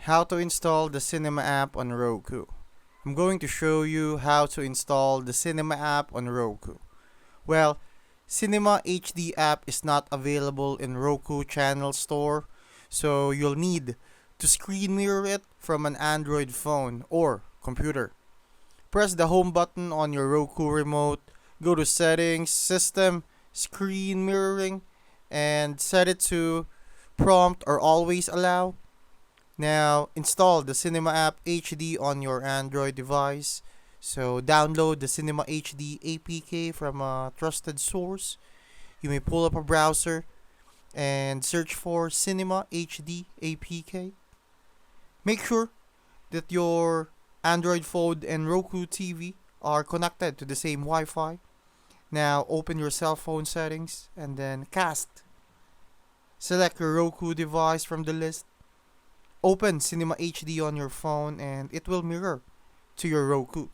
How to install the Cinema app on Roku. I'm going to show you how to install the Cinema app on Roku. Well, Cinema HD app is not available in Roku Channel Store, so you'll need to screen mirror it from an Android phone or computer. Press the home button on your Roku remote, go to Settings, System, Screen Mirroring, and set it to Prompt or Always Allow. Now, install the Cinema app HD on your Android device. So, download the Cinema HD APK from a trusted source. You may pull up a browser and search for Cinema HD APK. Make sure that your Android phone and Roku TV are connected to the same Wi Fi. Now, open your cell phone settings and then cast. Select your Roku device from the list. Open Cinema HD on your phone and it will mirror to your Roku.